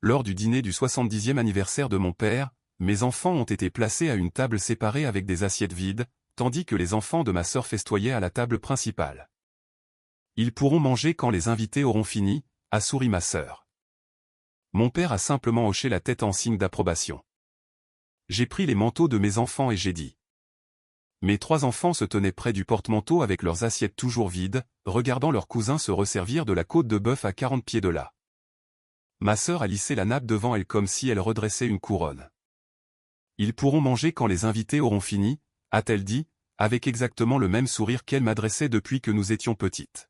Lors du dîner du 70e anniversaire de mon père, mes enfants ont été placés à une table séparée avec des assiettes vides, tandis que les enfants de ma sœur festoyaient à la table principale. Ils pourront manger quand les invités auront fini, a souri ma sœur. Mon père a simplement hoché la tête en signe d'approbation. J'ai pris les manteaux de mes enfants et j'ai dit. Mes 3 enfants se tenaient près du porte-manteau avec leurs assiettes toujours vides, regardant leurs cousins se resservir de la côte de bœuf à 40 pieds de là. Ma sœur a lissé la nappe devant elle comme si elle redressait une couronne. Ils pourront manger quand les invités auront fini, a-t-elle dit, avec exactement le même sourire qu'elle m'adressait depuis que nous étions petites.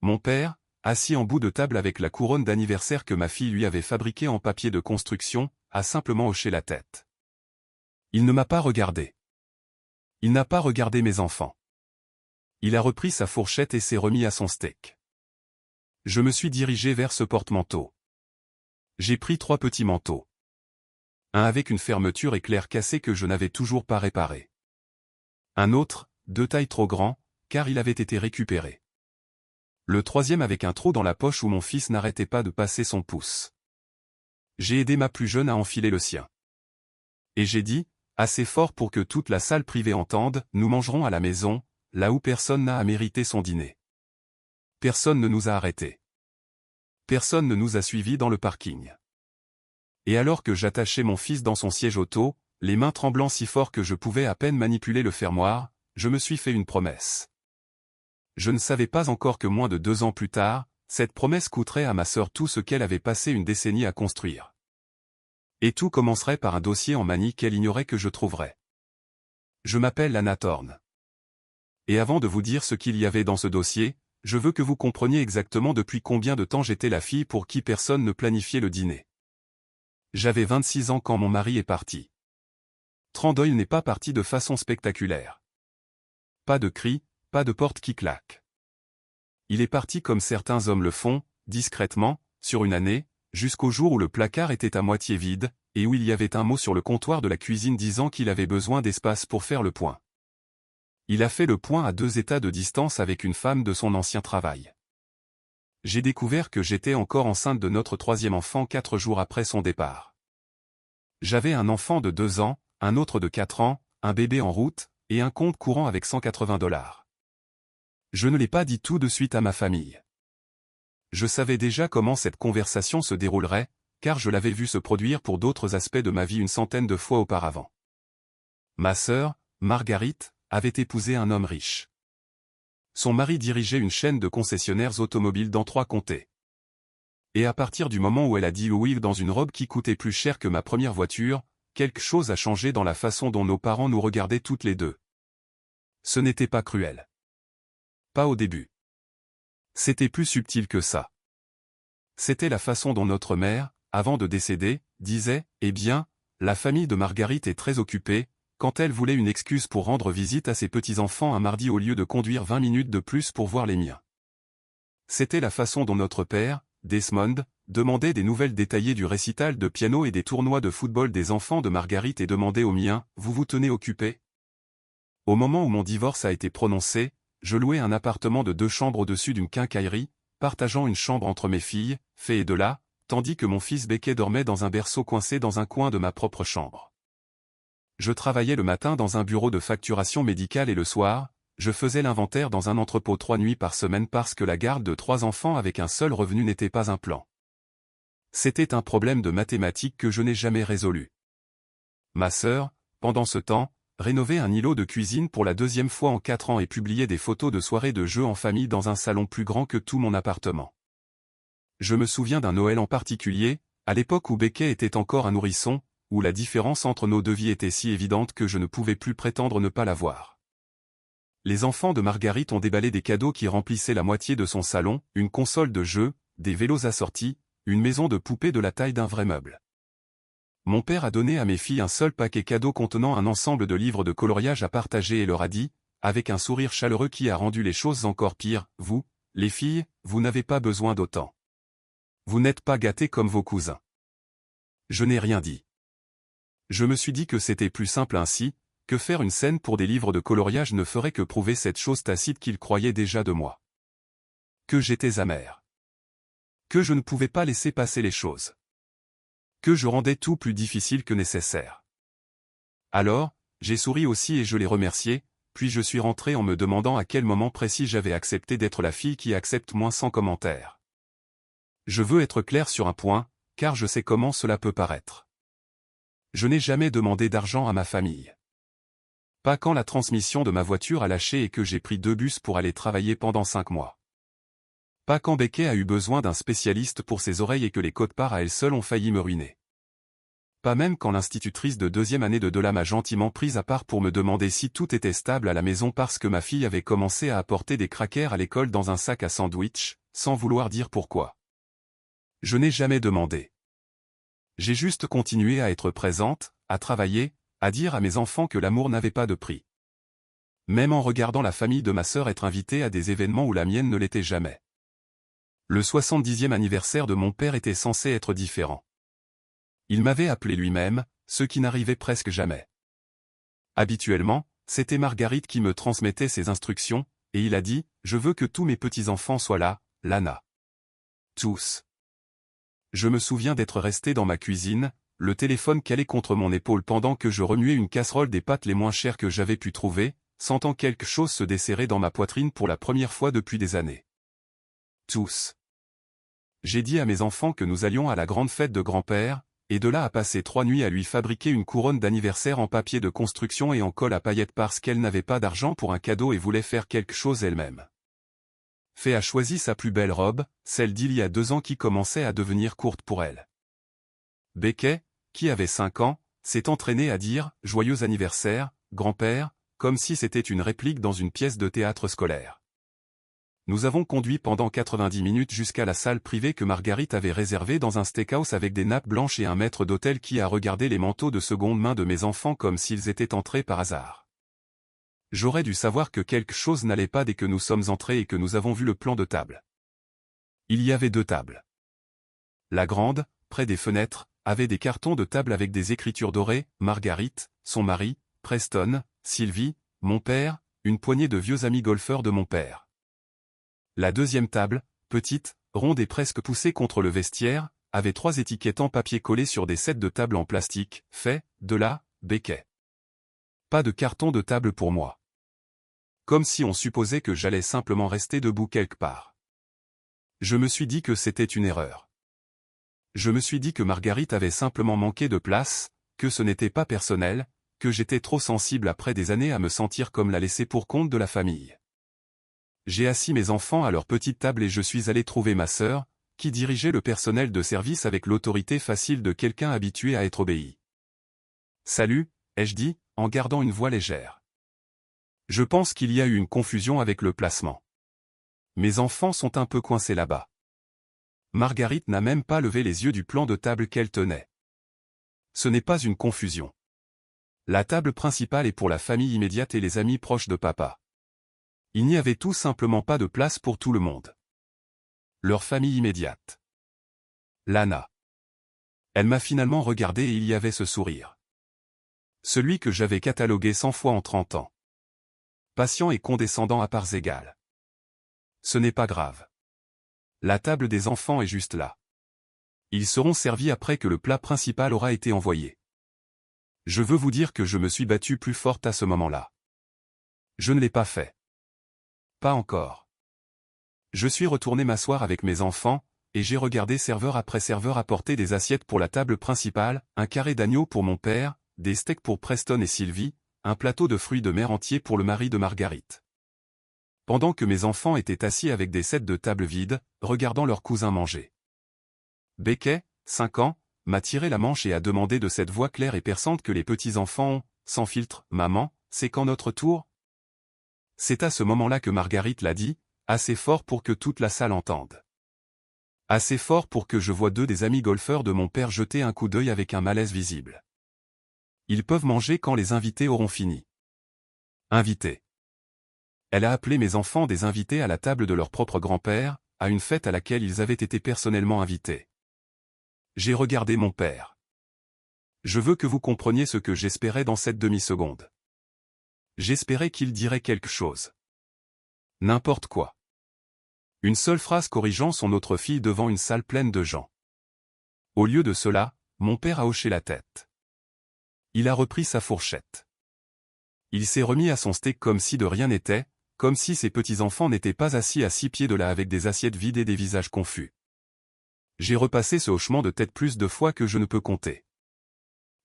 Mon père, assis en bout de table avec la couronne d'anniversaire que ma fille lui avait fabriquée en papier de construction, a simplement hoché la tête. Il ne m'a pas regardé. Il n'a pas regardé mes enfants. Il a repris sa fourchette et s'est remis à son steak. Je me suis dirigé vers ce porte-manteau. J'ai pris 3 petits manteaux. Un avec une fermeture éclair cassée que je n'avais toujours pas réparée. Un autre, de taille trop grand, car il avait été récupéré. Le 3e avec un trou dans la poche où mon fils n'arrêtait pas de passer son pouce. J'ai aidé ma plus jeune à enfiler le sien. Et j'ai dit, assez fort pour que toute la salle privée entende, nous mangerons à la maison, là où personne n'a à mériter son dîner. Personne ne nous a arrêtés. Personne ne nous a suivis dans le parking. Et alors que j'attachais mon fils dans son siège auto, les mains tremblant si fort que je pouvais à peine manipuler le fermoir, je me suis fait une promesse. Je ne savais pas encore que moins de 2 ans plus tard, cette promesse coûterait à ma sœur tout ce qu'elle avait passé une décennie à construire. Et tout commencerait par un dossier en manie qu'elle ignorait que je trouverais. Je m'appelle Lana Thorne. Et avant de vous dire ce qu'il y avait dans ce dossier, je veux que vous compreniez exactement depuis combien de temps j'étais la fille pour qui personne ne planifiait le dîner. J'avais 26 ans quand mon mari est parti. Trandoyle n'est pas parti de façon spectaculaire. Pas de cris, pas de porte qui claque. Il est parti comme certains hommes le font, discrètement, sur une année, jusqu'au jour où le placard était à moitié vide, et où il y avait un mot sur le comptoir de la cuisine disant qu'il avait besoin d'espace pour faire le point. Il a fait le point à 2 états de distance avec une femme de son ancien travail. J'ai découvert que j'étais encore enceinte de notre 3e enfant 4 jours après son départ. J'avais un enfant de 2 ans, un autre de 4 ans, un bébé en route, et un compte courant avec $180. Je ne l'ai pas dit tout de suite à ma famille. Je savais déjà comment cette conversation se déroulerait, car je l'avais vu se produire pour d'autres aspects de ma vie une centaine de fois auparavant. Ma sœur, Marguerite, avait épousé un homme riche. Son mari dirigeait une chaîne de concessionnaires automobiles dans 3 comtés. Et à partir du moment où elle a dit oui dans une robe qui coûtait plus cher que ma première voiture, quelque chose a changé dans la façon dont nos parents nous regardaient toutes les deux. Ce n'était pas cruel. Pas au début. C'était plus subtil que ça. C'était la façon dont notre mère, avant de décéder, disait « Eh bien, la famille de Marguerite est très occupée », quand elle voulait une excuse pour rendre visite à ses petits-enfants un mardi au lieu de conduire 20 minutes de plus pour voir les miens. C'était la façon dont notre père, Desmond, demandait des nouvelles détaillées du récital de piano et des tournois de football des enfants de Marguerite et demandait aux miens « Vous vous tenez occupés ?» Au moment où mon divorce a été prononcé, je louais un appartement de 2 chambres au-dessus d'une quincaillerie, partageant une chambre entre mes filles, Fée et Della, tandis que mon fils Becket dormait dans un berceau coincé dans un coin de ma propre chambre. Je travaillais le matin dans un bureau de facturation médicale et le soir, je faisais l'inventaire dans un entrepôt 3 nuits par semaine parce que la garde de 3 enfants avec un seul revenu n'était pas un plan. C'était un problème de mathématiques que je n'ai jamais résolu. Ma sœur, pendant ce temps, rénovait un îlot de cuisine pour la 2e fois en 4 ans et publiait des photos de soirées de jeux en famille dans un salon plus grand que tout mon appartement. Je me souviens d'un Noël en particulier, à l'époque où Becket était encore un nourrisson, où la différence entre nos 2 vies était si évidente que je ne pouvais plus prétendre ne pas la voir. Les enfants de Marguerite ont déballé des cadeaux qui remplissaient la moitié de son salon, une console de jeux, des vélos assortis, une maison de poupées de la taille d'un vrai meuble. Mon père a donné à mes filles un seul paquet cadeau contenant un ensemble de livres de coloriage à partager et leur a dit, avec un sourire chaleureux qui a rendu les choses encore pires, « Vous, les filles, vous n'avez pas besoin d'autant. Vous n'êtes pas gâtées comme vos cousins. » Je n'ai rien dit. Je me suis dit que c'était plus simple ainsi, que faire une scène pour des livres de coloriage ne ferait que prouver cette chose tacite qu'ils croyaient déjà de moi. Que j'étais amère. Que je ne pouvais pas laisser passer les choses. que je rendais tout plus difficile que nécessaire. Alors, j'ai souri aussi et je les remerciais, puis je suis rentré en me demandant à quel moment précis j'avais accepté d'être la fille qui accepte moins sans commentaire. Je veux être clair sur un point, car je sais comment cela peut paraître. Je n'ai jamais demandé d'argent à ma famille. Pas quand la transmission de ma voiture a lâché et que j'ai pris 2 bus pour aller travailler pendant 5 mois. Pas quand Becky a eu besoin d'un spécialiste pour ses oreilles et que les quotes-parts à elles seules ont failli me ruiner. Pas même quand l'institutrice de 2e année de Dola m'a gentiment prise à part pour me demander si tout était stable à la maison parce que ma fille avait commencé à apporter des crackers à l'école dans un sac à sandwich, sans vouloir dire pourquoi. Je n'ai jamais demandé. J'ai juste continué à être présente, à travailler, à dire à mes enfants que l'amour n'avait pas de prix. Même en regardant la famille de ma sœur être invitée à des événements où la mienne ne l'était jamais. Le 70e anniversaire de mon père était censé être différent. Il m'avait appelé lui-même, ce qui n'arrivait presque jamais. Habituellement, c'était Marguerite qui me transmettait ses instructions, et il a dit « Je veux que tous mes petits-enfants soient là, Lana. » Tous. Je me souviens d'être resté dans ma cuisine, le téléphone calé contre mon épaule pendant que je remuais une casserole des pâtes les moins chères que j'avais pu trouver, sentant quelque chose se desserrer dans ma poitrine pour la première fois depuis des années. Tous. J'ai dit à mes enfants que nous allions à la grande fête de grand-père, et de là à passer 3 nuits à lui fabriquer une couronne d'anniversaire en papier de construction et en colle à paillettes parce qu'elle n'avait pas d'argent pour un cadeau et voulait faire quelque chose elle-même. Fée a choisi sa plus belle robe, celle d'il y a 2 ans qui commençait à devenir courte pour elle. Becky, qui avait 5 ans, s'est entraînée à dire « Joyeux anniversaire, grand-père », comme si c'était une réplique dans une pièce de théâtre scolaire. Nous avons conduit pendant 90 minutes jusqu'à la salle privée que Marguerite avait réservée dans un steakhouse avec des nappes blanches et un maître d'hôtel qui a regardé les manteaux de seconde main de mes enfants comme s'ils étaient entrés par hasard. J'aurais dû savoir que quelque chose n'allait pas dès que nous sommes entrés et que nous avons vu le plan de table. Il y avait 2 tables. La grande, près des fenêtres, avait des cartons de table avec des écritures dorées, Marguerite, son mari, Preston, Sylvie, mon père, une poignée de vieux amis golfeurs de mon père. La 2e table, petite, ronde et presque poussée contre le vestiaire, avait 3 étiquettes en papier collées sur des sets de table en plastique, fait, de là, Becky. Pas de carton de table pour moi. Comme si on supposait que j'allais simplement rester debout quelque part. Je me suis dit que c'était une erreur. Je me suis dit que Marguerite avait simplement manqué de place, que ce n'était pas personnel, que j'étais trop sensible après des années à me sentir comme la laissée pour compte de la famille. J'ai assis mes enfants à leur petite table et je suis allé trouver ma sœur, qui dirigeait le personnel de service avec l'autorité facile de quelqu'un habitué à être obéi. « Salut », ai-je dit, en gardant une voix légère. Je pense qu'il y a eu une confusion avec le placement. Mes enfants sont un peu coincés là-bas. Marguerite n'a même pas levé les yeux du plan de table qu'elle tenait. Ce n'est pas une confusion. La table principale est pour la famille immédiate et les amis proches de papa. Il n'y avait tout simplement pas de place pour tout le monde. Leur famille immédiate. Lana. Elle m'a finalement regardé et il y avait ce sourire. Celui que j'avais catalogué 100 fois en 30 ans. Patient et condescendant à parts égales. Ce n'est pas grave. La table des enfants est juste là. Ils seront servis après que le plat principal aura été envoyé. Je veux vous dire que je me suis battue plus forte à ce moment-là. Je ne l'ai pas fait. Pas encore. Je suis retourné m'asseoir avec mes enfants, et j'ai regardé serveur après serveur apporter des assiettes pour la table principale, un carré d'agneau pour mon père, des steaks pour Preston et Sylvie, un plateau de fruits de mer entier pour le mari de Marguerite. Pendant que mes enfants étaient assis avec des sets de table vides, regardant leurs cousins manger. Becky, 5 ans, m'a tiré la manche et a demandé de cette voix claire et perçante que les petits-enfants ont, sans filtre, « Maman, c'est quand notre tour ?» C'est à ce moment-là que Marguerite l'a dit, assez fort pour que toute la salle entende. Assez fort pour que je voie 2 des amis golfeurs de mon père jeter un coup d'œil avec un malaise visible. Ils peuvent manger quand les invités auront fini. Invités. Elle a appelé mes enfants des invités à la table de leur propre grand-père, à une fête à laquelle ils avaient été personnellement invités. J'ai regardé mon père. Je veux que vous compreniez ce que j'espérais dans cette demi-seconde. J'espérais qu'il dirait quelque chose. N'importe quoi. Une seule phrase corrigeant son autre fille devant une salle pleine de gens. Au lieu de cela, Mon père a hoché la tête. Il a repris sa fourchette. Il s'est remis à son steak comme si de rien n'était, comme si ses petits-enfants n'étaient pas assis à 6 pieds de là avec des assiettes vides et des visages confus. J'ai repassé ce hochement de tête plus de fois que je ne peux compter.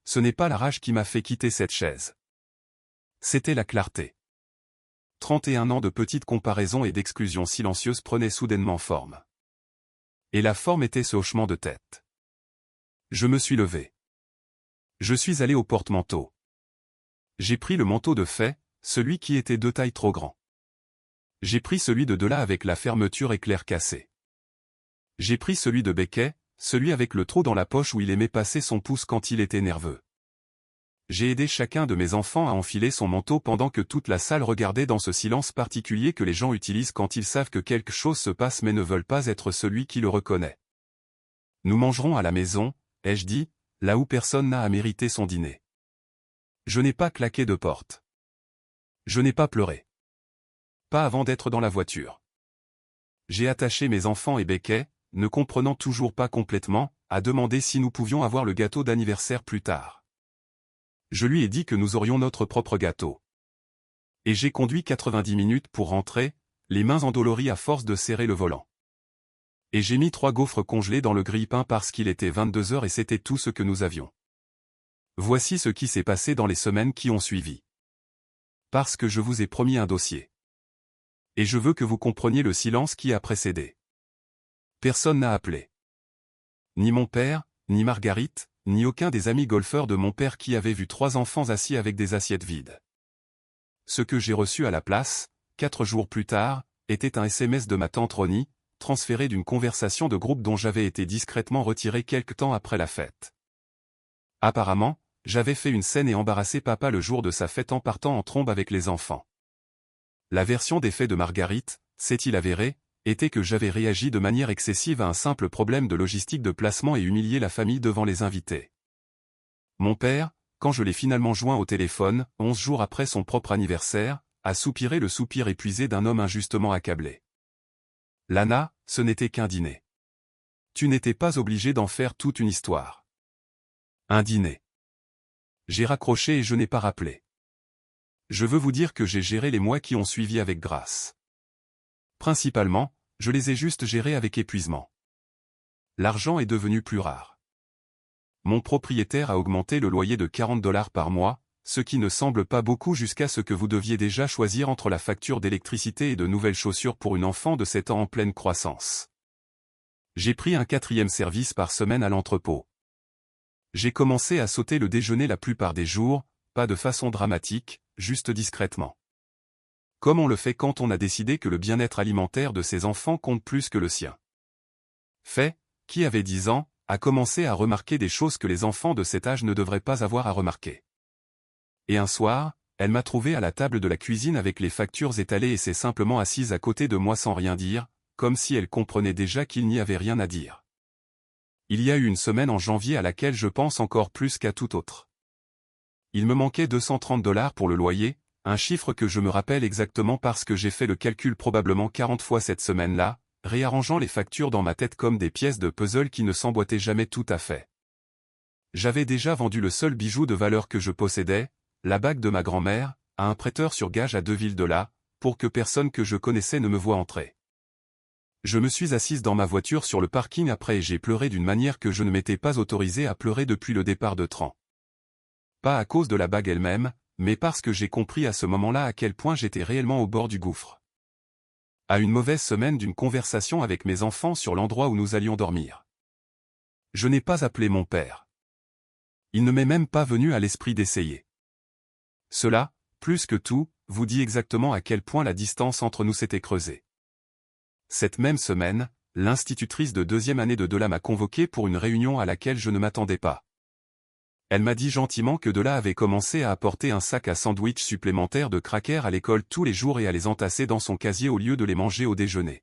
Ce n'est pas la rage qui m'a fait quitter cette chaise. C'était la clarté. 31 ans de petites comparaisons et d'exclusions silencieuses prenaient soudainement forme. Et la forme était ce hochement de tête. Je me suis levé. Je suis allé au porte-manteau. J'ai pris le manteau de fait, celui qui était 2 tailles trop grand. J'ai pris celui de delà avec la fermeture éclair cassée. J'ai pris celui de Becquet, celui avec le trou dans la poche où il aimait passer son pouce quand il était nerveux. J'ai aidé chacun de mes enfants à enfiler son manteau pendant que toute la salle regardait dans ce silence particulier que les gens utilisent quand ils savent que quelque chose se passe mais ne veulent pas être celui qui le reconnaît. Nous mangerons à la maison, ai-je dit, là où personne n'a à mériter son dîner. Je n'ai pas claqué de porte. Je n'ai pas pleuré. Pas avant d'être dans la voiture. J'ai attaché mes enfants et Becquet, ne comprenant toujours pas complètement, à demander si nous pouvions avoir le gâteau d'anniversaire plus tard. Je lui ai dit que nous aurions notre propre gâteau. Et j'ai conduit 90 minutes pour rentrer, les mains endolories à force de serrer le volant. Et j'ai mis 3 gaufres congelés dans le grille-pain parce qu'il était 22 heures et c'était tout ce que nous avions. Voici ce qui s'est passé dans les semaines qui ont suivi. Parce que je vous ai promis un dossier. Et je veux que vous compreniez le silence qui a précédé. Personne n'a appelé. Ni mon père, ni Marguerite, ni aucun des amis golfeurs de mon père qui avaient vu 3 enfants assis avec des assiettes vides. Ce que j'ai reçu à la place, 4 jours plus tard, était un SMS de ma tante Ronnie, transféré d'une conversation de groupe dont j'avais été discrètement retiré quelque temps après la fête. Apparemment, j'avais fait une scène et embarrassé papa le jour de sa fête en partant en trombe avec les enfants. La version des faits de Marguerite, s'est-il avéré, était que j'avais réagi de manière excessive à un simple problème de logistique de placement et humilié la famille devant les invités. Mon père, quand je l'ai finalement joint au téléphone, 11 jours après son propre anniversaire, a soupiré le soupir épuisé d'un homme injustement accablé. Lana, ce n'était qu'un dîner. Tu n'étais pas obligé d'en faire toute une histoire. Un dîner. J'ai raccroché et je n'ai pas rappelé. Je veux vous dire que j'ai géré les mois qui ont suivi avec grâce. Principalement, je les ai juste gérés avec épuisement. L'argent est devenu plus rare. Mon propriétaire a augmenté le loyer de $40 par mois, ce qui ne semble pas beaucoup jusqu'à ce que vous deviez déjà choisir entre la facture d'électricité et de nouvelles chaussures pour une enfant de 7 ans en pleine croissance. J'ai pris un 4e service par semaine à l'entrepôt. J'ai commencé à sauter le déjeuner la plupart des jours, pas de façon dramatique, juste discrètement. Comme on le fait quand on a décidé que le bien-être alimentaire de ses enfants compte plus que le sien. Fait, qui avait 10 ans, a commencé à remarquer des choses que les enfants de cet âge ne devraient pas avoir à remarquer. Et un soir, elle m'a trouvé à la table de la cuisine avec les factures étalées et s'est simplement assise à côté de moi sans rien dire, comme si elle comprenait déjà qu'il n'y avait rien à dire. Il y a eu une semaine en janvier à laquelle je pense encore plus qu'à tout autre. Il me manquait $230 pour le loyer, un chiffre que je me rappelle exactement parce que j'ai fait le calcul probablement 40 fois cette semaine-là, réarrangeant les factures dans ma tête comme des pièces de puzzle qui ne s'emboîtaient jamais tout à fait. J'avais déjà vendu le seul bijou de valeur que je possédais, la bague de ma grand-mère, à un prêteur sur gage à 2 villes de là, pour que personne que je connaissais ne me voie entrer. Je me suis assise dans ma voiture sur le parking après et j'ai pleuré d'une manière que je ne m'étais pas autorisé à pleurer depuis le départ de Tran. Pas à cause de la bague elle-même, mais parce que j'ai compris à ce moment-là à quel point j'étais réellement au bord du gouffre. À une mauvaise semaine d'une conversation avec mes enfants sur l'endroit où nous allions dormir. Je n'ai pas appelé mon père. Il ne m'est même pas venu à l'esprit d'essayer. Cela, plus que tout, vous dit exactement à quel point la distance entre nous s'était creusée. Cette même semaine, l'institutrice de 2e année de Dela m'a convoqué pour une réunion à laquelle je ne m'attendais pas. Elle m'a dit gentiment que Dela avait commencé à apporter un sac à sandwich supplémentaire de crackers à l'école tous les jours et à les entasser dans son casier au lieu de les manger au déjeuner.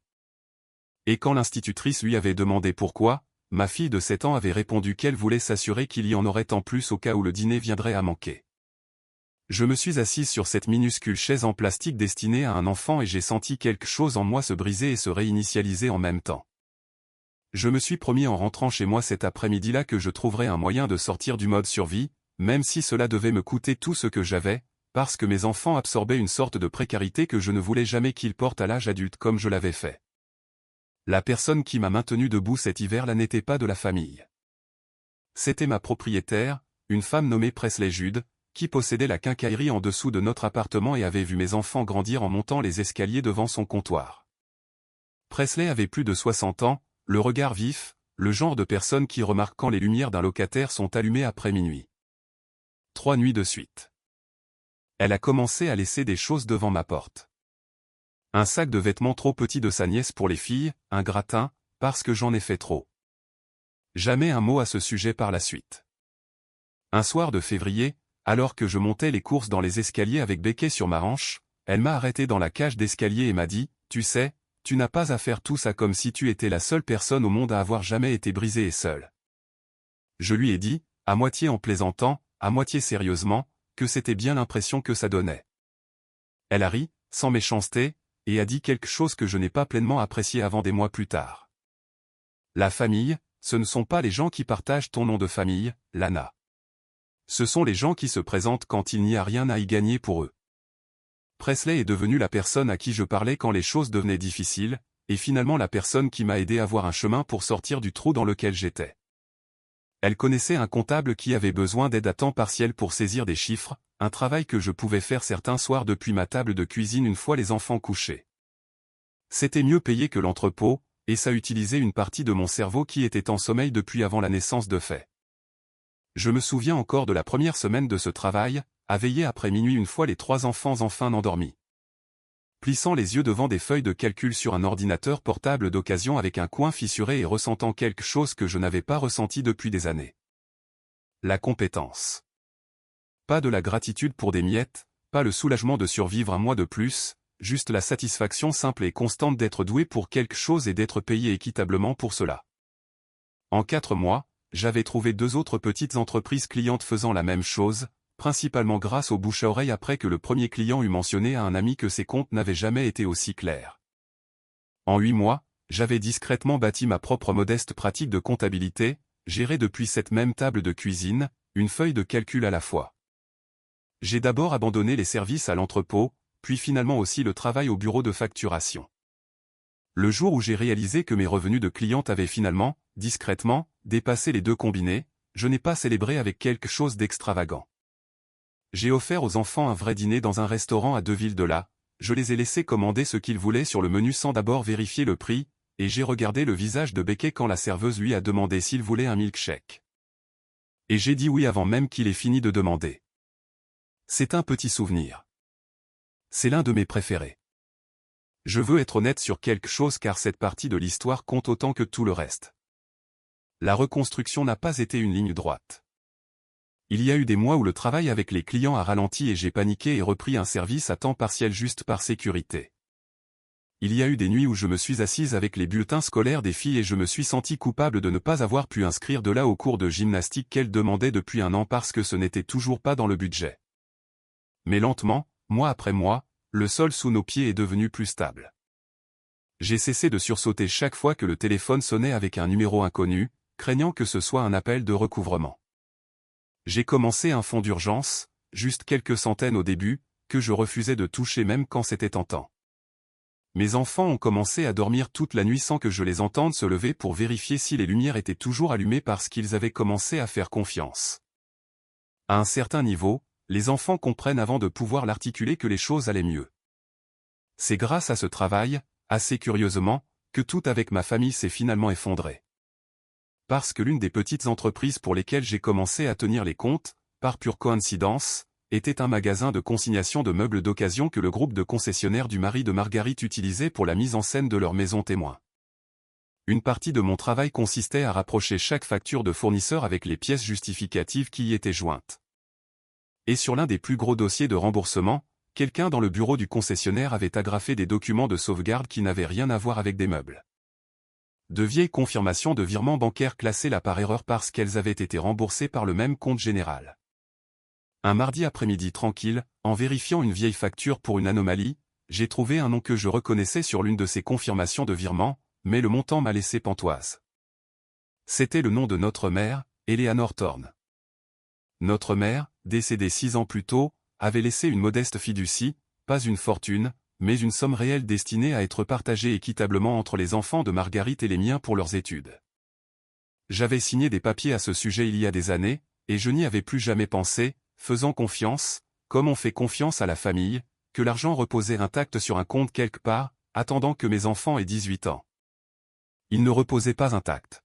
Et quand l'institutrice lui avait demandé pourquoi, ma fille de 7 ans avait répondu qu'elle voulait s'assurer qu'il y en aurait en plus au cas où le dîner viendrait à manquer. Je me suis assise sur cette minuscule chaise en plastique destinée à un enfant et j'ai senti quelque chose en moi se briser et se réinitialiser en même temps. Je me suis promis en rentrant chez moi cet après-midi-là que je trouverais un moyen de sortir du mode survie, même si cela devait me coûter tout ce que j'avais, parce que mes enfants absorbaient une sorte de précarité que je ne voulais jamais qu'ils portent à l'âge adulte comme je l'avais fait. La personne qui m'a maintenu debout cet hiver-là n'était pas de la famille. C'était ma propriétaire, une femme nommée Presley Jude, qui possédait la quincaillerie en dessous de notre appartement et avait vu mes enfants grandir en montant les escaliers devant son comptoir. Presley avait plus de 60 ans, le regard vif, le genre de personne qui remarque quand les lumières d'un locataire sont allumées après minuit. 3 nuits de suite. Elle a commencé à laisser des choses devant ma porte. Un sac de vêtements trop petit de sa nièce pour les filles, un gratin, parce que j'en ai fait trop. Jamais un mot à ce sujet par la suite. Un soir de février, alors que je montais les courses dans les escaliers avec Becky sur ma hanche, elle m'a arrêté dans la cage d'escalier et m'a dit « Tu sais, tu n'as pas à faire tout ça comme si tu étais la seule personne au monde à avoir jamais été brisée et seule. » Je lui ai dit, à moitié en plaisantant, à moitié sérieusement, que c'était bien l'impression que ça donnait. Elle a ri, sans méchanceté, et a dit quelque chose que je n'ai pas pleinement apprécié avant des mois plus tard. La famille, ce ne sont pas les gens qui partagent ton nom de famille, Lana. Ce sont les gens qui se présentent quand il n'y a rien à y gagner pour eux. Presley est devenue la personne à qui je parlais quand les choses devenaient difficiles, et finalement la personne qui m'a aidé à voir un chemin pour sortir du trou dans lequel j'étais. Elle connaissait un comptable qui avait besoin d'aide à temps partiel pour saisir des chiffres, un travail que je pouvais faire certains soirs depuis ma table de cuisine une fois les enfants couchés. C'était mieux payé que l'entrepôt, et ça utilisait une partie de mon cerveau qui était en sommeil depuis avant la naissance de Faye. Je me souviens encore de la première semaine de ce travail, à veiller après minuit une fois les 3 enfants enfin endormis. Plissant les yeux devant des feuilles de calcul sur un ordinateur portable d'occasion avec un coin fissuré et ressentant quelque chose que je n'avais pas ressenti depuis des années. La compétence. Pas de la gratitude pour des miettes, pas le soulagement de survivre un mois de plus, juste la satisfaction simple et constante d'être doué pour quelque chose et d'être payé équitablement pour cela. En 4 mois, j'avais trouvé 2 autres petites entreprises clientes faisant la même chose, principalement grâce au bouche à oreille après que le premier client eut mentionné à un ami que ses comptes n'avaient jamais été aussi clairs. En 8 mois, j'avais discrètement bâti ma propre modeste pratique de comptabilité, gérée depuis cette même table de cuisine, une feuille de calcul à la fois. J'ai d'abord abandonné les services à l'entrepôt, puis finalement aussi le travail au bureau de facturation. Le jour où j'ai réalisé que mes revenus de cliente avaient finalement, discrètement, dépassé les 2 combinés, je n'ai pas célébré avec quelque chose d'extravagant. J'ai offert aux enfants un vrai dîner dans un restaurant à 2 villes de là, je les ai laissés commander ce qu'ils voulaient sur le menu sans d'abord vérifier le prix, et j'ai regardé le visage de Becky quand la serveuse lui a demandé s'il voulait un milkshake. Et j'ai dit oui avant même qu'il ait fini de demander. C'est un petit souvenir. C'est l'un de mes préférés. Je veux être honnête sur quelque chose car cette partie de l'histoire compte autant que tout le reste. La reconstruction n'a pas été une ligne droite. Il y a eu des mois où le travail avec les clients a ralenti et j'ai paniqué et repris un service à temps partiel juste par sécurité. Il y a eu des nuits où je me suis assise avec les bulletins scolaires des filles et je me suis senti coupable de ne pas avoir pu inscrire de là au cours de gymnastique qu'elles demandaient depuis un an parce que ce n'était toujours pas dans le budget. Mais lentement, mois après mois, le sol sous nos pieds est devenu plus stable. J'ai cessé de sursauter chaque fois que le téléphone sonnait avec un numéro inconnu, craignant que ce soit un appel de recouvrement. J'ai commencé un fonds d'urgence, juste quelques centaines au début, que je refusais de toucher même quand c'était tentant. Mes enfants ont commencé à dormir toute la nuit sans que je les entende se lever pour vérifier si les lumières étaient toujours allumées parce qu'ils avaient commencé à faire confiance. À un certain niveau, les enfants comprennent avant de pouvoir l'articuler que les choses allaient mieux. C'est grâce à ce travail, assez curieusement, que tout avec ma famille s'est finalement effondré. Parce que l'une des petites entreprises pour lesquelles j'ai commencé à tenir les comptes, par pure coïncidence, était un magasin de consignation de meubles d'occasion que le groupe de concessionnaires du mari de Marguerite utilisait pour la mise en scène de leur maison témoin. Une partie de mon travail consistait à rapprocher chaque facture de fournisseur avec les pièces justificatives qui y étaient jointes. Et sur l'un des plus gros dossiers de remboursement, quelqu'un dans le bureau du concessionnaire avait agrafé des documents de sauvegarde qui n'avaient rien à voir avec des meubles. De vieilles confirmations de virements bancaires classées là par erreur parce qu'elles avaient été remboursées par le même compte général. Un mardi après-midi tranquille, en vérifiant une vieille facture pour une anomalie, j'ai trouvé un nom que je reconnaissais sur l'une de ces confirmations de virement, mais le montant m'a laissé pantoise. C'était le nom de notre mère, Eleanor Thorne. Notre mère, décédée 6 ans plus tôt, avait laissé une modeste fiducie, pas une fortune, mais une somme réelle destinée à être partagée équitablement entre les enfants de Marguerite et les miens pour leurs études. J'avais signé des papiers à ce sujet il y a des années, et je n'y avais plus jamais pensé, faisant confiance, comme on fait confiance à la famille, que l'argent reposait intact sur un compte quelque part, attendant que mes enfants aient 18 ans. Il ne reposait pas intact.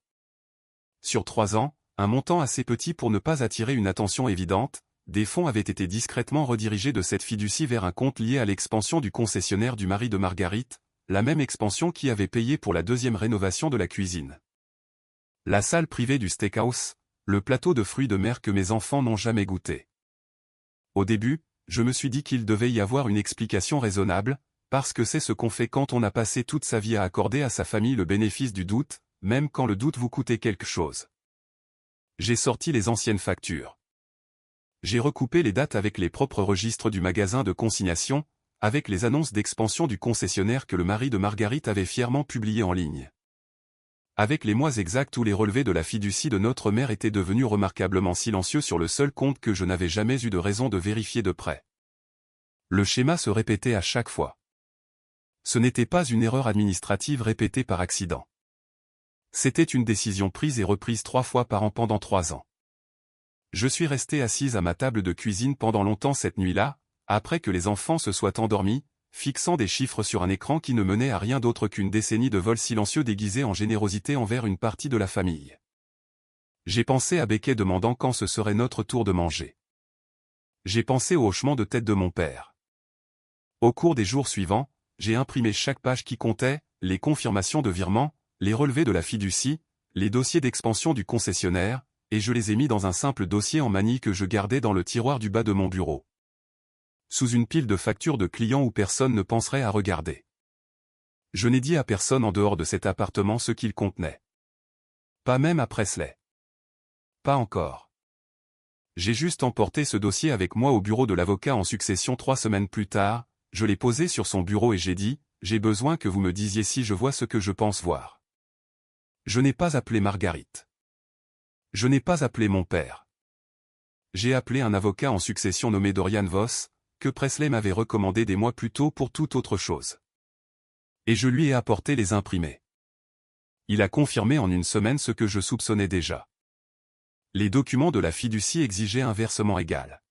Sur 3 ans, un montant assez petit pour ne pas attirer une attention évidente, des fonds avaient été discrètement redirigés de cette fiducie vers un compte lié à l'expansion du concessionnaire du mari de Marguerite, la même expansion qui avait payé pour la 2e rénovation de la cuisine. La salle privée du steakhouse, le plateau de fruits de mer que mes enfants n'ont jamais goûté. Au début, je me suis dit qu'il devait y avoir une explication raisonnable, parce que c'est ce qu'on fait quand on a passé toute sa vie à accorder à sa famille le bénéfice du doute, même quand le doute vous coûtait quelque chose. J'ai sorti les anciennes factures. J'ai recoupé les dates avec les propres registres du magasin de consignation, avec les annonces d'expansion du concessionnaire que le mari de Marguerite avait fièrement publiées en ligne. Avec les mois exacts où les relevés de la fiducie de notre mère étaient devenus remarquablement silencieux sur le seul compte que je n'avais jamais eu de raison de vérifier de près. Le schéma se répétait à chaque fois. Ce n'était pas une erreur administrative répétée par accident. C'était une décision prise et reprise 3 fois par an pendant 3 ans. Je suis resté assise à ma table de cuisine pendant longtemps cette nuit-là, après que les enfants se soient endormis, fixant des chiffres sur un écran qui ne menait à rien d'autre qu'une décennie de vols silencieux déguisés en générosité envers une partie de la famille. J'ai pensé à Becket demandant quand ce serait notre tour de manger. J'ai pensé au hochement de tête de mon père. Au cours des jours suivants, j'ai imprimé chaque page qui comptait, les confirmations de virement, les relevés de la fiducie, les dossiers d'expansion du concessionnaire, et je les ai mis dans un simple dossier en manille que je gardais dans le tiroir du bas de mon bureau. Sous une pile de factures de clients où personne ne penserait à regarder. Je n'ai dit à personne en dehors de cet appartement ce qu'il contenait. Pas même à Presley. Pas encore. J'ai juste emporté ce dossier avec moi au bureau de l'avocat en succession 3 semaines plus tard, je l'ai posé sur son bureau et j'ai dit, j'ai besoin que vous me disiez si je vois ce que je pense voir. Je n'ai pas appelé Marguerite. Je n'ai pas appelé mon père. J'ai appelé un avocat en succession nommé Dorian Voss, que Presley m'avait recommandé des mois plus tôt pour toute autre chose. Et je lui ai apporté les imprimés. Il a confirmé en une semaine ce que je soupçonnais déjà. Les documents de la fiducie exigeaient un versement égal.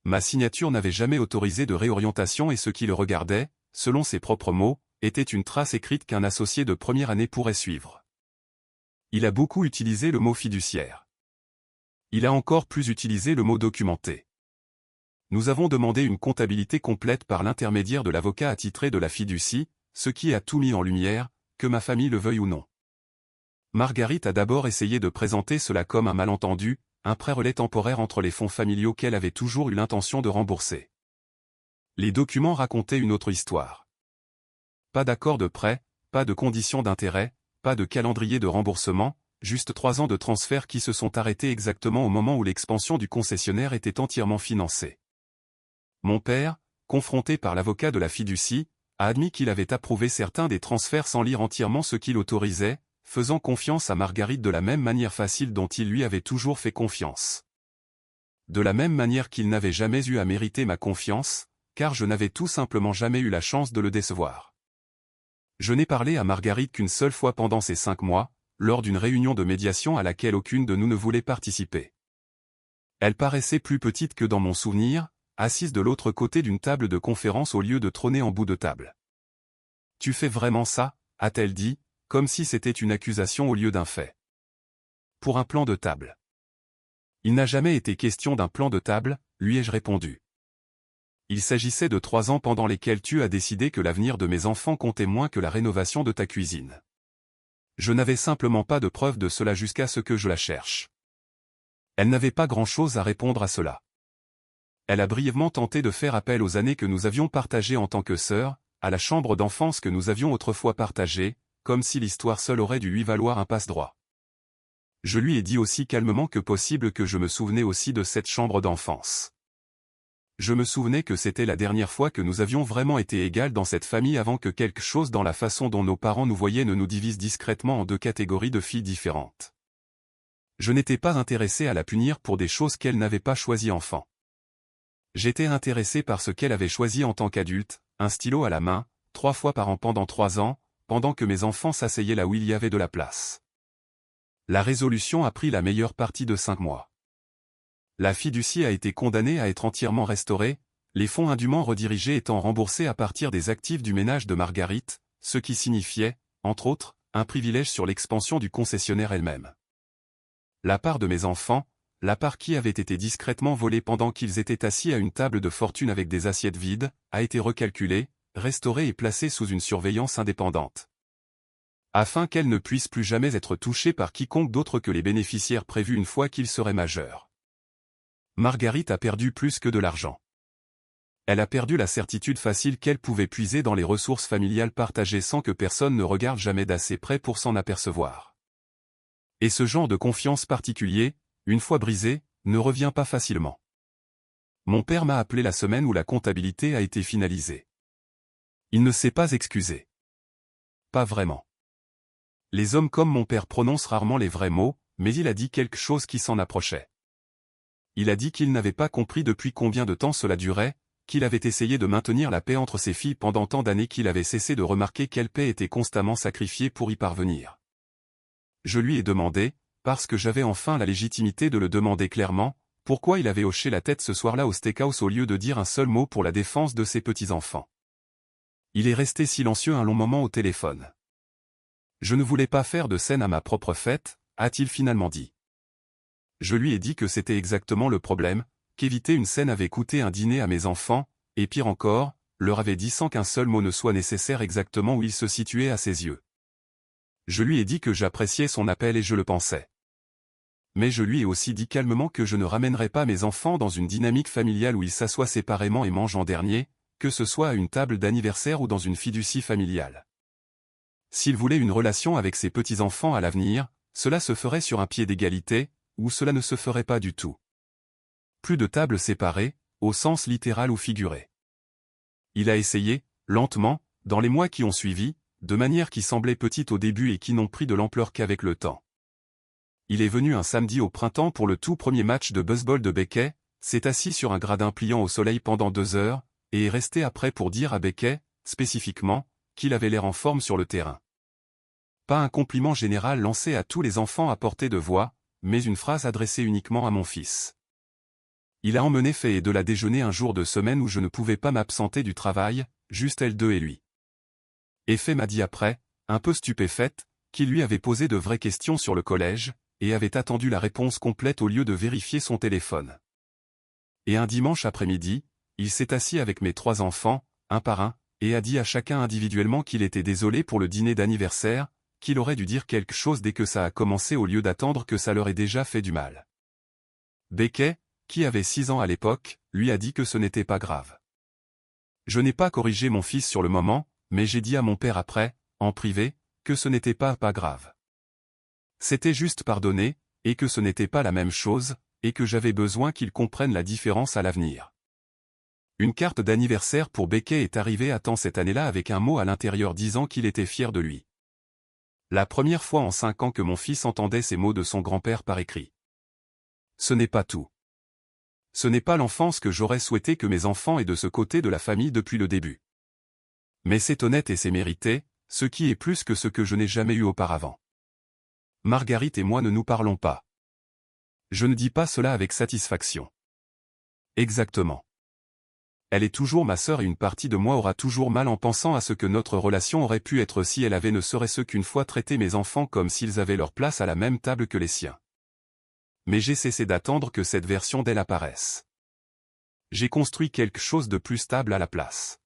Ma signature n'avait jamais autorisé de réorientation et ce qui le regardait, selon ses propres mots, était une trace écrite qu'un associé de première année pourrait suivre. Il a beaucoup utilisé le mot fiduciaire. Il a encore plus utilisé le mot documenté. Nous avons demandé une comptabilité complète par l'intermédiaire de l'avocat attitré de la fiducie, ce qui a tout mis en lumière, que ma famille le veuille ou non. Marguerite a d'abord essayé de présenter cela comme un malentendu, un prêt-relais temporaire entre les fonds familiaux qu'elle avait toujours eu l'intention de rembourser. Les documents racontaient une autre histoire. Pas d'accord de prêt, pas de conditions d'intérêt, pas de calendrier de remboursement, juste 3 ans de transferts qui se sont arrêtés exactement au moment où l'expansion du concessionnaire était entièrement financée. Mon père, confronté par l'avocat de la fiducie, a admis qu'il avait approuvé certains des transferts sans lire entièrement ce qu'il autorisait, faisant confiance à Marguerite de la même manière facile dont il lui avait toujours fait confiance. De la même manière qu'il n'avait jamais eu à mériter ma confiance, car je n'avais tout simplement jamais eu la chance de le décevoir. Je n'ai parlé à Marguerite qu'une seule fois pendant ces 5 mois, lors d'une réunion de médiation à laquelle aucune de nous ne voulait participer. Elle paraissait plus petite que dans mon souvenir, assise de l'autre côté d'une table de conférence au lieu de trôner en bout de table. « Tu fais vraiment ça ?» a-t-elle dit, comme si c'était une accusation au lieu d'un fait. Pour un plan de table. Il n'a jamais été question d'un plan de table, lui ai-je répondu. Il s'agissait de 3 ans pendant lesquels tu as décidé que l'avenir de mes enfants comptait moins que la rénovation de ta cuisine. Je n'avais simplement pas de preuve de cela jusqu'à ce que je la cherche. Elle n'avait pas grand-chose à répondre à cela. Elle a brièvement tenté de faire appel aux années que nous avions partagées en tant que sœurs, à la chambre d'enfance que nous avions autrefois partagée, comme si l'histoire seule aurait dû lui valoir un passe-droit. Je lui ai dit aussi calmement que possible que je me souvenais aussi de cette chambre d'enfance. Je me souvenais que c'était la dernière fois que nous avions vraiment été égales dans cette famille avant que quelque chose dans la façon dont nos parents nous voyaient ne nous divise discrètement en deux catégories de filles différentes. Je n'étais pas intéressé à la punir pour des choses qu'elle n'avait pas choisies enfant. J'étais intéressé par ce qu'elle avait choisi en tant qu'adulte, un stylo à la main, 3 fois par an pendant 3 ans, pendant que mes enfants s'asseyaient là où il y avait de la place. La résolution a pris la meilleure partie de 5 mois. La fiducie a été condamnée à être entièrement restaurée, les fonds indûment redirigés étant remboursés à partir des actifs du ménage de Marguerite, ce qui signifiait, entre autres, un privilège sur l'expansion du concessionnaire elle-même. La part de mes enfants, la part qui avait été discrètement volée pendant qu'ils étaient assis à une table de fortune avec des assiettes vides, a été recalculée, restaurée et placée sous une surveillance indépendante. Afin qu'elle ne puisse plus jamais être touchée par quiconque d'autre que les bénéficiaires prévus une fois qu'ils seraient majeurs. Marguerite a perdu plus que de l'argent. Elle a perdu la certitude facile qu'elle pouvait puiser dans les ressources familiales partagées sans que personne ne regarde jamais d'assez près pour s'en apercevoir. Et ce genre de confiance particulier, une fois brisé, ne revient pas facilement. Mon père m'a appelé la semaine où la comptabilité a été finalisée. Il ne s'est pas excusé. Pas vraiment. Les hommes comme mon père prononcent rarement les vrais mots, mais il a dit quelque chose qui s'en approchait. Il a dit qu'il n'avait pas compris depuis combien de temps cela durait, qu'il avait essayé de maintenir la paix entre ses filles pendant tant d'années qu'il avait cessé de remarquer quelle paix était constamment sacrifiée pour y parvenir. Je lui ai demandé, parce que j'avais enfin la légitimité de le demander clairement, pourquoi il avait hoché la tête ce soir-là au steakhouse au lieu de dire un seul mot pour la défense de ses petits-enfants. Il est resté silencieux un long moment au téléphone. Je ne voulais pas faire de scène à ma propre fête, a-t-il finalement dit. Je lui ai dit que c'était exactement le problème, qu'éviter une scène avait coûté un dîner à mes enfants, et pire encore, leur avait dit sans qu'un seul mot ne soit nécessaire exactement où il se situait à ses yeux. Je lui ai dit que j'appréciais son appel et je le pensais. Mais je lui ai aussi dit calmement que je ne ramènerais pas mes enfants dans une dynamique familiale où ils s'assoient séparément et mangent en dernier, que ce soit à une table d'anniversaire ou dans une fiducie familiale. S'il voulait une relation avec ses petits-enfants à l'avenir, cela se ferait sur un pied d'égalité, ou cela ne se ferait pas du tout. Plus de tables séparées, au sens littéral ou figuré. Il a essayé, lentement, dans les mois qui ont suivi, de manière qui semblait petite au début et qui n'ont pris de l'ampleur qu'avec le temps. Il est venu un samedi au printemps pour le tout premier match de baseball de Becquet, s'est assis sur un gradin pliant au soleil pendant 2 heures, et est resté après pour dire à Becquet, spécifiquement, qu'il avait l'air en forme sur le terrain. Pas un compliment général lancé à tous les enfants à portée de voix, mais une phrase adressée uniquement à mon fils. Il a emmené Faye et de la déjeuner un jour de semaine où je ne pouvais pas m'absenter du travail, juste elle deux et lui. Et Faye m'a dit après, un peu stupéfaite, qu'il lui avait posé de vraies questions sur le collège, et avait attendu la réponse complète au lieu de vérifier son téléphone. Et un dimanche après-midi, il s'est assis avec mes 3 enfants, un par un, et a dit à chacun individuellement qu'il était désolé pour le dîner d'anniversaire, qu'il aurait dû dire quelque chose dès que ça a commencé au lieu d'attendre que ça leur ait déjà fait du mal. Becquet, qui avait 6 ans à l'époque, lui a dit que ce n'était pas grave. Je n'ai pas corrigé mon fils sur le moment, mais j'ai dit à mon père après, en privé, que ce n'était pas grave. C'était juste pardonner, et que ce n'était pas la même chose, et que j'avais besoin qu'il comprenne la différence à l'avenir. Une carte d'anniversaire pour Becquet est arrivée à temps cette année-là avec un mot à l'intérieur disant qu'il était fier de lui. La première fois en 5 ans que mon fils entendait ces mots de son grand-père par écrit. Ce n'est pas tout. Ce n'est pas l'enfance que j'aurais souhaité que mes enfants aient de ce côté de la famille depuis le début. Mais c'est honnête et c'est mérité, ce qui est plus que ce que je n'ai jamais eu auparavant. Marguerite et moi ne nous parlons pas. Je ne dis pas cela avec satisfaction. Exactement. Elle est toujours ma sœur et une partie de moi aura toujours mal en pensant à ce que notre relation aurait pu être si elle avait ne serait-ce qu'une fois traité mes enfants comme s'ils avaient leur place à la même table que les siens. Mais j'ai cessé d'attendre que cette version d'elle apparaisse. J'ai construit quelque chose de plus stable à la place.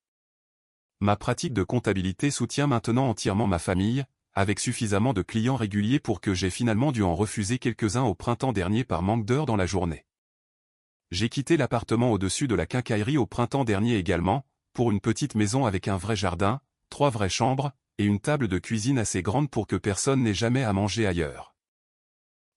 Ma pratique de comptabilité soutient maintenant entièrement ma famille, avec suffisamment de clients réguliers pour que j'ai finalement dû en refuser quelques-uns au printemps dernier par manque d'heures dans la journée. J'ai quitté l'appartement au-dessus de la quincaillerie au printemps dernier également, pour une petite maison avec un vrai jardin, 3 vraies chambres, et une table de cuisine assez grande pour que personne n'ait jamais à manger ailleurs.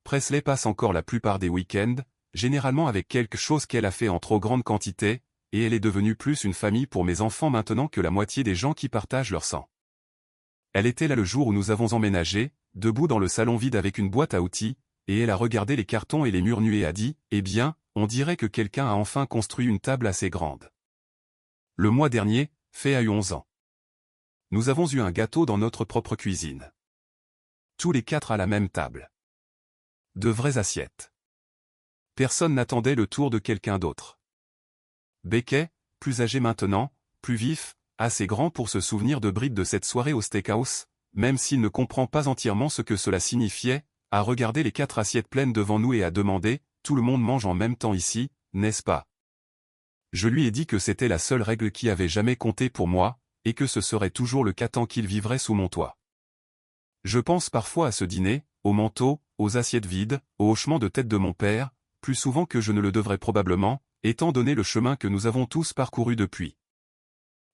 Presley passe encore la plupart des week-ends, généralement avec quelque chose qu'elle a fait en trop grande quantité, et elle est devenue plus une famille pour mes enfants maintenant que la moitié des gens qui partagent leur sang. Elle était là le jour où nous avons emménagé, debout dans le salon vide avec une boîte à outils, et elle a regardé les cartons et les murs nus et a dit, « Eh bien, on dirait que quelqu'un a enfin construit une table assez grande. » Le mois dernier, Faye a eu 11 ans. Nous avons eu un gâteau dans notre propre cuisine. Tous les 4 à la même table. De vraies assiettes. Personne n'attendait le tour de quelqu'un d'autre. Beckett, plus âgé maintenant, plus vif, assez grand pour se souvenir de bribes de cette soirée au steakhouse, même s'il ne comprend pas entièrement ce que cela signifiait, a regardé les 4 assiettes pleines devant nous et a demandé, « Tout le monde mange en même temps ici, n'est-ce pas ?» Je lui ai dit que c'était la seule règle qui avait jamais compté pour moi, et que ce serait toujours le cas tant qu'il vivrait sous mon toit. Je pense parfois à ce dîner, au manteau, aux assiettes vides, au hochement de tête de mon père, plus souvent que je ne le devrais probablement, étant donné le chemin que nous avons tous parcouru depuis.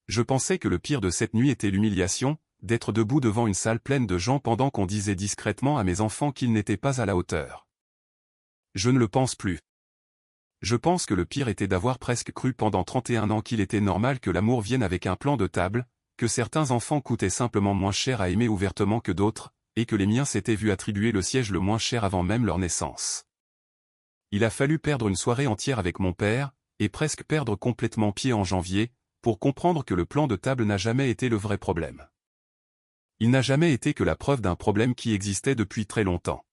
Je pensais que le pire de cette nuit était l'humiliation, d'être debout devant une salle pleine de gens pendant qu'on disait discrètement à mes enfants qu'ils n'étaient pas à la hauteur. Je ne le pense plus. Je pense que le pire était d'avoir presque cru pendant 31 ans qu'il était normal que l'amour vienne avec un plan de table, que certains enfants coûtaient simplement moins cher à aimer ouvertement que d'autres, et que les miens s'étaient vus attribuer le siège le moins cher avant même leur naissance. Il a fallu perdre une soirée entière avec mon père, et presque perdre complètement pied en janvier, pour comprendre que le plan de table n'a jamais été le vrai problème. Il n'a jamais été que la preuve d'un problème qui existait depuis très longtemps.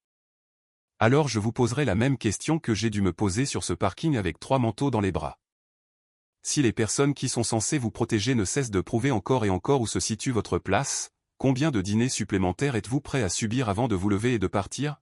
Alors je vous poserai la même question que j'ai dû me poser sur ce parking avec 3 manteaux dans les bras. Si les personnes qui sont censées vous protéger ne cessent de prouver encore et encore où se situe votre place, combien de dîners supplémentaires êtes-vous prêt à subir avant de vous lever et de partir ?